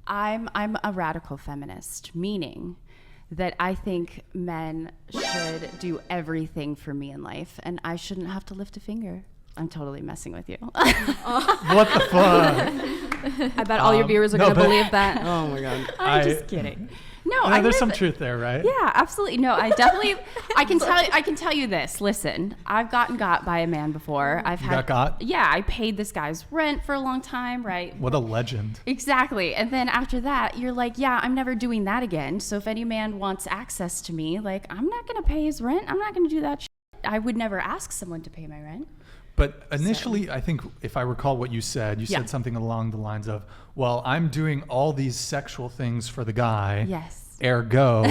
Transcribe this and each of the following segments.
I'm a radical feminist, meaning that I think men should do everything for me in life, and I shouldn't have to lift a finger. I'm totally messing with you. What the fuck? I bet all your viewers are going to believe that. Oh my God. I'm just kidding. No, there's some truth there, right? Yeah, absolutely. No, I can tell you this. Listen, I've gotten got by a man before. Got? Yeah, I paid this guy's rent for a long time, right? What a legend. Exactly. And then after that, you're like, yeah, I'm never doing that again. So if any man wants access to me, like, I'm not going to pay his rent. I'm not going to do that shit. I would never ask someone to pay my rent. But initially, I think if I recall what you said something along the lines of, well, I'm doing all these sexual things for the guy. Yes. Ergo.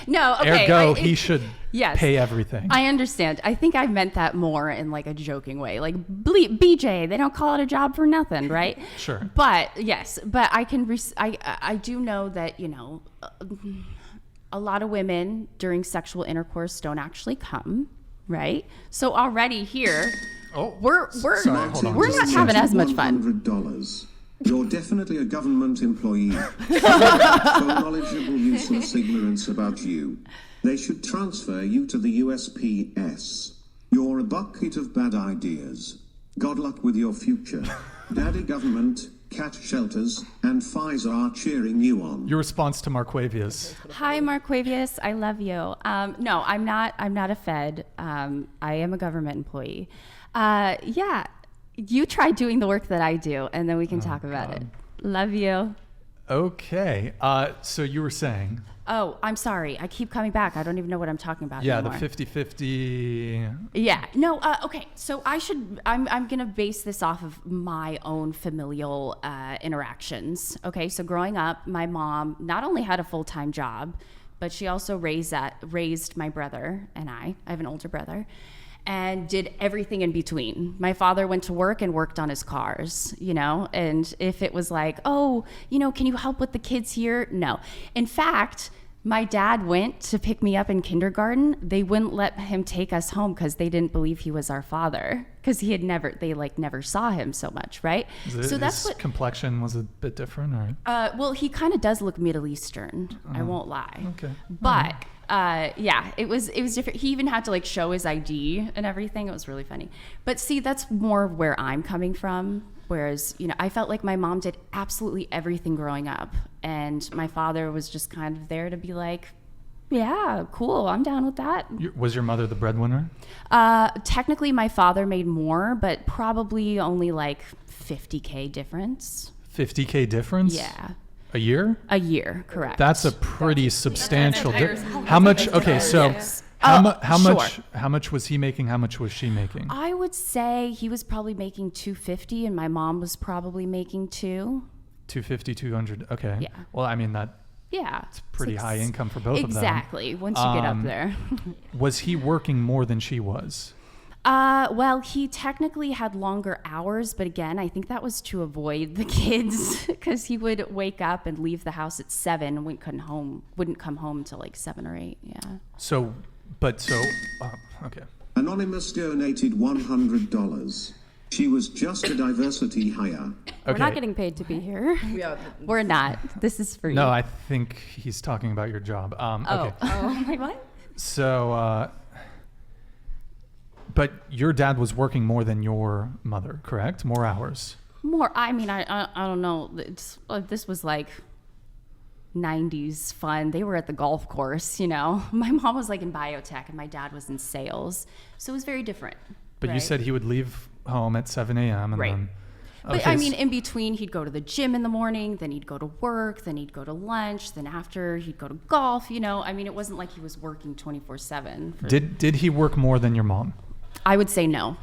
No, okay. Ergo, he should pay everything. I understand. I think I meant that more in like a joking way. Like, BJ, they don't call it a job for nothing, right? Sure. But yes, but I do know that, a lot of women during sexual intercourse don't actually come. Right. So already here, we're not having as much fun. $100. You're definitely a government employee. So knowledgeable, useless ignorance about you. They should transfer you to the USPS. You're a bucket of bad ideas. God luck with your future. Daddy government, cat shelters, and Pfizer are cheering you on. Your response to Marquavius. Hi, Marquavius. I love you. No, I'm not a Fed. I am a government employee. Yeah, you try doing the work that I do, and then we can talk about it. Love you. Okay. So you were saying. Oh, I'm sorry. I keep coming back. I don't even know what I'm talking about anymore. The 50-50. Yeah. No, okay. So I'm going to base this off of my own familial interactions. Okay. So growing up, my mom not only had a full-time job, but she also raised my brother and I have an older brother, and did everything in between. My father went to work and worked on his cars, and if it was like, oh, can you help with the kids here? No. In fact, my dad went to pick me up in kindergarten. They wouldn't let him take us home because they didn't believe he was our father, because they never saw him so much, right? So that's what complexion was a bit different, or? Well, he kind of does look Middle Eastern. I won't lie. Okay. But it was different. He even had to like show his ID and everything. It was really funny. But see, that's more where I'm coming from. Whereas, I felt like my mom did absolutely everything growing up, and my father was just kind of there to be like, yeah, cool, I'm down with that. Was your mother the breadwinner? Technically, my father made more, but probably only like $50K difference. $50K difference? Yeah. A year? A year, correct. That's a pretty substantial difference. How much? Okay, so how much was he making? How much was she making? I would say he was probably making $250, and my mom was probably making $250, $200. Okay. Yeah. Well, I mean that. Yeah. It's pretty high income for both of them. Exactly. Once you get up there. Was he working more than she was? Well, he technically had longer hours, but again, I think that was to avoid the kids, because he would wake up and leave the house at 7 and wouldn't come home till like 7 or 8. Yeah. Okay. Anonymous donated $100. She was just a diversity hire. Okay. We're not getting paid to be here. We're not. This is for you. No, I think he's talking about your job. Okay. Oh, like what? So, but your dad was working more than your mother, correct? More hours. More. I mean, I don't know. This was like 90s fun. They were at the golf course, My mom was like in biotech and my dad was in sales. So it was very different. But you said he would leave home at 7 a.m. and then... Okay. But I mean, in between, he'd go to the gym in the morning, then he'd go to work, then he'd go to lunch, then after he'd go to golf, I mean, it wasn't like he was working 24/7. Did he work more than your mom? I would say no.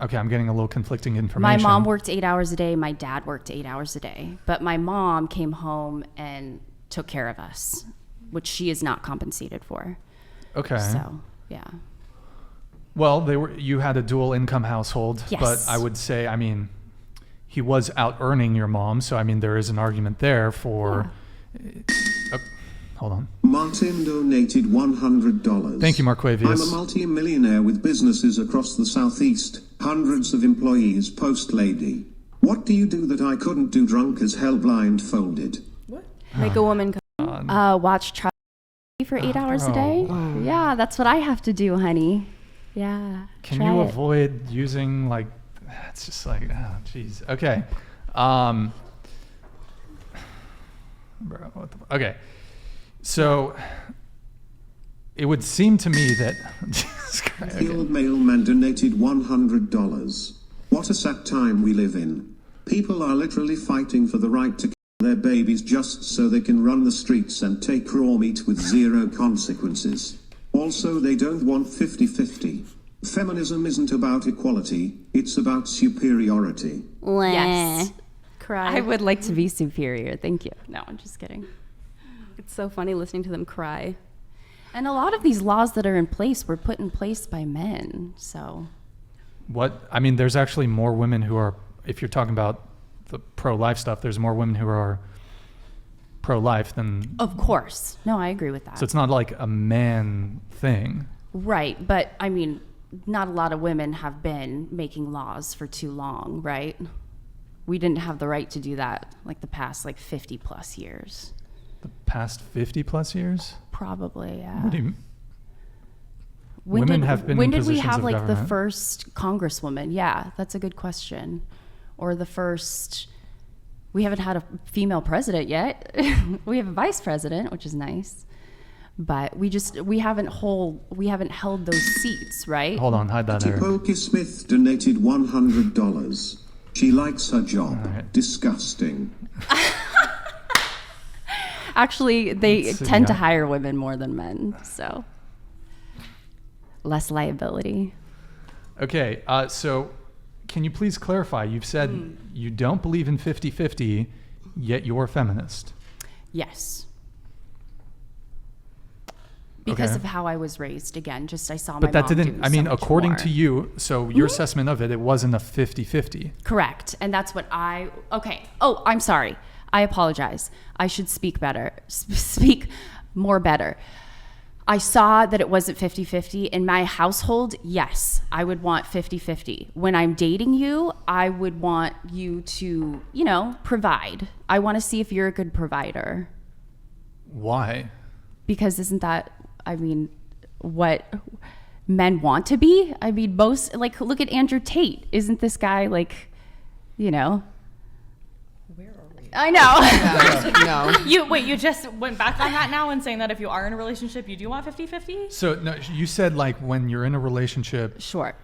Okay, I'm getting a little conflicting information. My mom worked 8 hours a day. My dad worked 8 hours a day. But my mom came home and took care of us, which she is not compensated for. Okay. So, yeah. Well, you had a dual income household, yes. But I would say, I mean, he was out earning your mom, so I mean, there is an argument there for... Yeah. Hold on. Martin donated $100. Thank you, Marquavius. I'm a multi-millionaire with businesses across the Southeast, hundreds of employees, post lady. What do you do that I couldn't do drunk as hell blindfolded? Make a woman come. Watch Charlie for 8 hours a day. Yeah, that's what I have to do, honey. Yeah. Can try you it. avoid using like, it's just like, oh, jeez. Okay. Bro, okay. So it would seem to me that, Jesus Christ. Okay. Field mailman donated $100. What a sad time we live in. People are literally fighting for the right to kill their babies just so they can run the streets and take raw meat with zero consequences. Also, they don't want 50-50. Feminism isn't about equality, it's about superiority. Yes. Cry. I would like to be superior. Thank you. No, I'm just kidding. It's so funny listening to them cry. And a lot of these laws that are in place were put in place by men. So, There's actually more women who are, if you're talking about the pro-life stuff, there's more women who are pro-life than... of course. No, I agree with that. So it's not like a man thing. Right. But I mean, not a lot of women have been making laws for too long, right? We didn't have the right to do that like the past 50 plus years. The past 50 plus years? Probably, yeah. What do you... When have been when in did we positions have of the government. first congresswoman? Yeah, that's a good question. Or the first, we haven't had a female president yet. We have a vice president, which is nice. But we haven't held those seats, right? Hold on, hide that there. Tipolka Smith donated $100. She likes her job. All right. Disgusting. Actually, they Let's see, tend to yeah. hire women more than men, so less liability. Okay, so can you please clarify? You've said you don't believe in 50-50, yet you're a feminist. Yes. Because Okay. of how I was raised. Again, just I saw my But that mom didn't, do so much according more. to you, so your assessment of it wasn't a 50-50. Correct. And that's what okay. Oh, I'm sorry. I apologize. I should speak better, speak more better. I saw that it wasn't 50-50. In my household, yes, I would want 50-50. When I'm dating you, I would want you to, provide. I want to see if you're a good provider. Why? Because isn't that, what men want to be? Most, look at Andrew Tate. Isn't this guy Where are we? I know. No. You just went back on that now and saying that if you are in a relationship, you do want 50-50? So no, you said when you're in a relationship, Sure.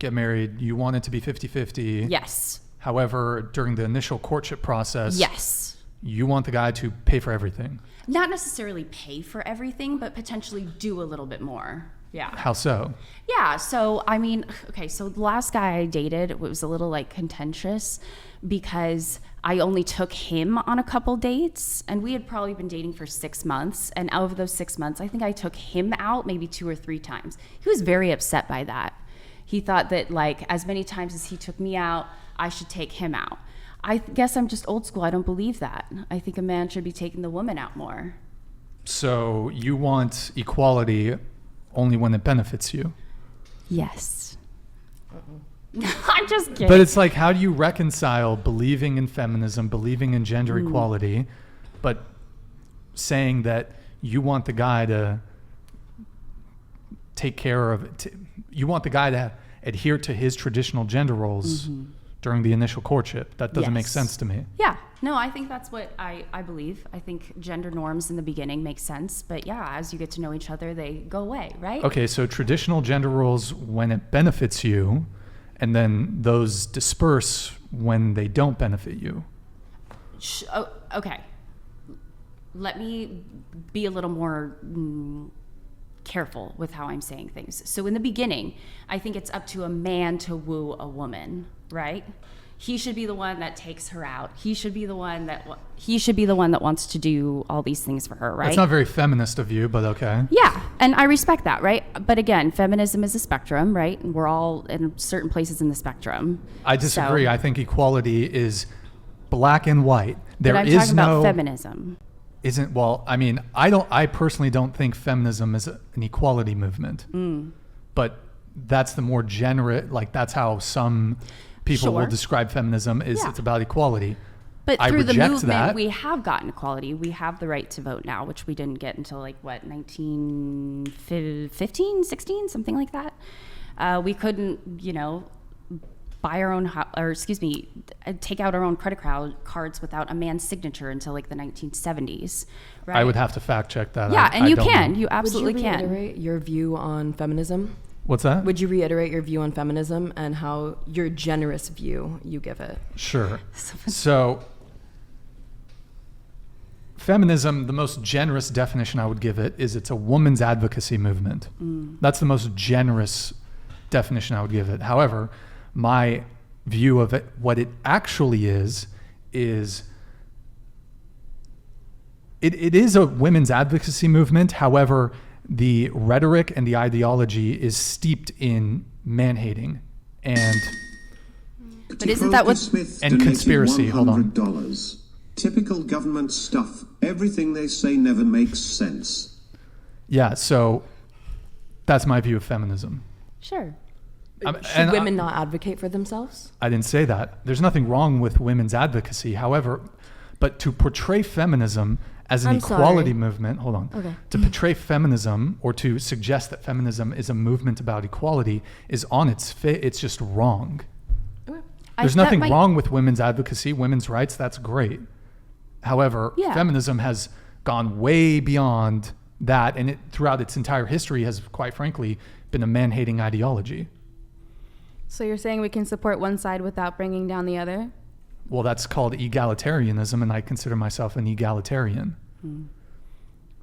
get married, you want it to be 50-50. Yes. However, during the initial courtship process, Yes. you want the guy to pay for everything. Not necessarily pay for everything, but potentially do a little bit more. Yeah. How so? Yeah. So, so the last guy I dated, it was a little contentious because I only took him on a couple dates and we had probably been dating for 6 months. And out of those 6 months, I think I took him out maybe 2 or 3 times. He was very upset by that. He thought that as many times as he took me out, I should take him out. I guess I'm just old school. I don't believe that. I think a man should be taking the woman out more. So you want equality only when it benefits you. Yes. I'm just kidding. But it's how do you reconcile believing in feminism, believing in gender equality, but saying that you want the guy to take care of it, you want the guy to adhere to his traditional gender roles during the initial courtship? That doesn't make Yes. sense to me. Yeah, no, I think that's what I believe. I think gender norms in the beginning make sense, but yeah, as you get to know each other, they go away, right? Okay, so traditional gender roles when it benefits you, and then those disperse when they don't benefit you. Okay. Let me be a little more careful with how I'm saying things. So in the beginning, I think it's up to a man to woo a woman, right? He should be the one that takes her out. He should be the one that wants to do all these things for her, right? That's not very feminist of you, but okay. Yeah, and I respect that, right? But again, feminism is a spectrum, right? And we're all in certain places in the spectrum. I disagree. So, I think equality is black and white. but I'm talking about feminism. I personally don't think feminism is an equality movement. But that's the more generate, that's how some people will Sure. describe feminism is Yeah. it's about equality. But I through the reject movement, that. we have gotten equality. We have the right to vote now, which we didn't get until 1915, 16, something like that. We couldn't, buy our own, take out our own credit cards without a man's signature until like the 1970s. Right? I would have to fact check that. Yeah, and I you don't can. know. You absolutely Would you can. reiterate your view on feminism? What's that? Would you reiterate your view on feminism and how your generous view you give it? Sure. So, feminism, the most generous definition I would give it is it's a woman's advocacy movement. That's the most generous definition I would give it. However, my view of it, what it actually is it is a women's advocacy movement. However, the rhetoric and the ideology is steeped in man-hating and But isn't that what- Smith and donated conspiracy, hold on. $100. Typical government stuff. Everything they say never makes sense. yeah, so that's my view of feminism. Sure. Should women not advocate for themselves? I didn't say that. There's nothing wrong with women's advocacy. However, but to portray feminism as an I'm equality sorry. movement, hold on. Okay. To portray feminism or to suggest that feminism is a movement about equality is on its it's just wrong. There's nothing wrong with women's advocacy, women's rights, that's great. However, Yeah. feminism has gone way beyond that, and it throughout its entire history has, quite frankly, been a man-hating ideology. So you're saying we can support one side without bringing down the other? Well, that's called egalitarianism, and I consider myself an egalitarian.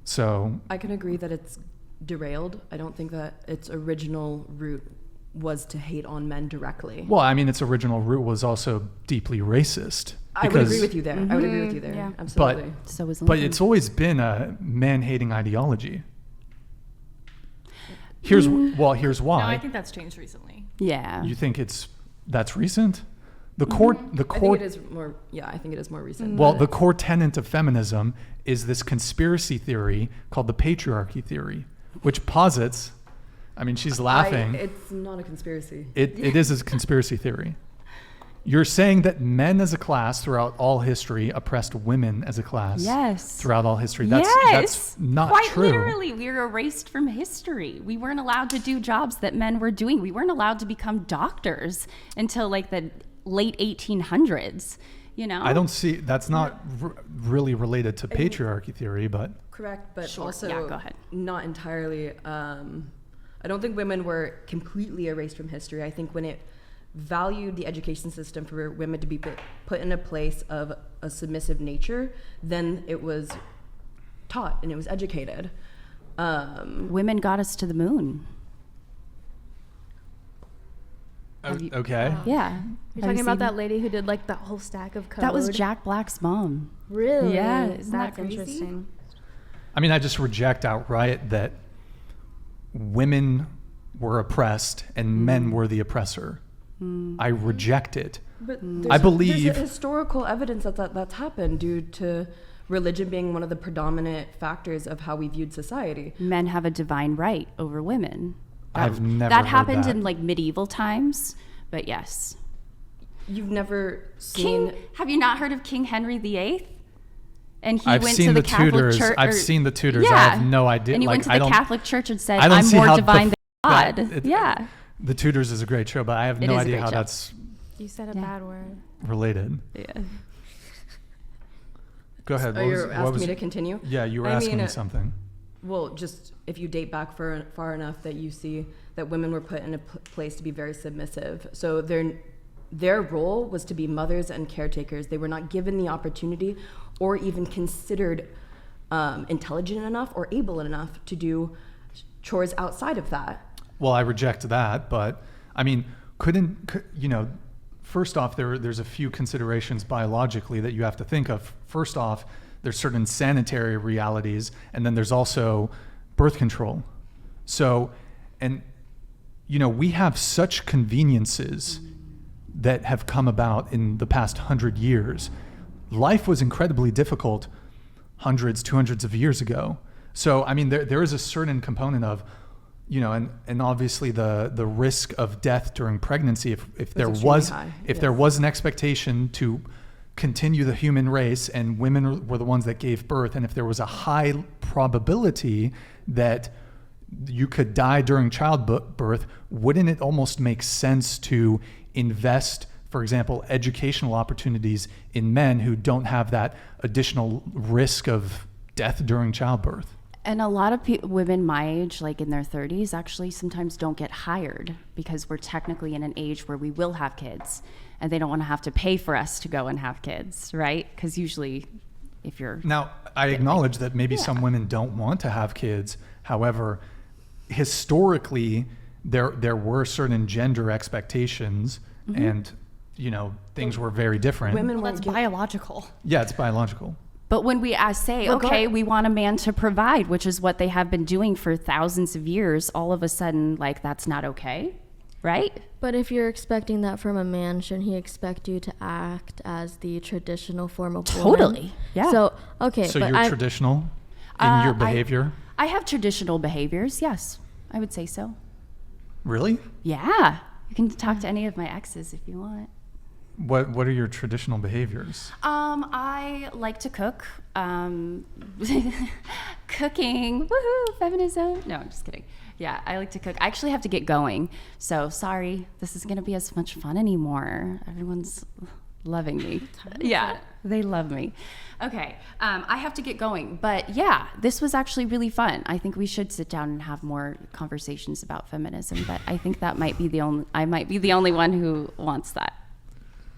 So, I can agree that it's derailed. I don't think that its original root was to hate on men directly. well, I mean, its original root was also deeply racist. I would agree with you there. I would agree with you there. Yeah. Absolutely. So is But Lincoln. it's always been a man-hating ideology. Here's here's No, why. I think that's changed recently. Yeah. You think that's recent? The core I think it is more. Yeah, I think it is more recent. well, the core tenet of feminism is this conspiracy theory called the patriarchy theory, which posits. I mean, she's laughing. It's not a conspiracy. It is a conspiracy theory. You're saying that men as a class throughout all history oppressed women as a class. Yes. Throughout all history. Yes. That's not Quite true. literally, we were erased from history. We weren't allowed to do jobs that men were doing. We weren't allowed to become doctors until like the late 1800s. I don't see that's not really related to patriarchy theory, but Correct, but Sure. also Yeah, go ahead. not entirely. I don't think women were completely erased from history. I think when it valued the education system for women to be put in a place of a submissive nature, then it was taught and it was educated. Women got us to the moon. okay. Yeah. You're talking about that lady who did like the whole stack of code? That was Jack Black's mom. Really? Yeah, isn't that That's crazy? interesting. I mean, I just reject outright that women were oppressed and men were the oppressor. I reject it. But I believe- there's historical evidence that's happened due to religion being one of the predominant factors of how we viewed society. Men have a divine right over women. I've never That heard happened that. in like medieval times, but yes. You've never seen. Have you not heard of King Henry VIII? And he I've went seen to the the Catholic Tudors. Church. I've seen the Tudors. I have no idea. And he Like, went to I the don't- Catholic Church and said, I don't "I'm see more how divine the than that- God." it- Yeah. The Tudors is a great show, but I have It no is a idea great how show. that's You said a Yeah. bad word. related. Yeah. Go ahead. Oh, you're asking me to continue? Yeah, you were asking me something. Well, just if you date back far enough that you see that women were put in a place to be very submissive. So their role was to be mothers and caretakers. They were not given the opportunity or even considered intelligent enough or able enough to do chores outside of that. Well, I reject that, but I mean, first off, there's a few considerations biologically that you have to think of. First off, there's certain sanitary realities, and then there's also birth control. So, and we have such conveniences that have come about in the past 100 years. Life was incredibly difficult hundreds, 200s of years ago. So, I mean, there is a certain component of you know, and obviously the risk of death during pregnancy, if there extremely was high, if there yes. was an expectation to continue the human race and women were the ones that gave birth, and if there was a high probability that you could die during childbirth, wouldn't it almost make sense to invest, for example, educational opportunities in men who don't have that additional risk of death during childbirth? And a lot of women my age, like in their 30s, actually sometimes don't get hired because we're technically in an age where we will have kids, and they don't want to have to pay for us to go and have kids, right? Because usually, if you're Now, I acknowledge that maybe Yeah. some women don't want to have kids. However, historically, there were certain gender expectations, and you know, things were very different. Women Well, weren't that's given. biological. Yeah, it's biological. But when we say, okay, we want a man to provide, which is what they have been doing for thousands of years, all of a sudden, like, that's not okay, right? But if you're expecting that from a man, shouldn't he expect you to act as the traditional form of woman? Totally, yeah. So, okay, So but you're I'm, traditional in your behavior? I have traditional behaviors, yes. I would say so. Really? Yeah. You can talk to any of my exes if you want. What are your traditional behaviors? I like to cook. Cooking, woohoo, feminism. No, I'm just kidding. Yeah, I like to cook. I actually have to get going. So sorry, this isn't going to be as much fun anymore. Everyone's loving me. Yeah, they love me. Okay, I have to get going. But yeah, this was actually really fun. I think we should sit down and have more conversations about feminism. But I think that might be I might be the only one who wants that.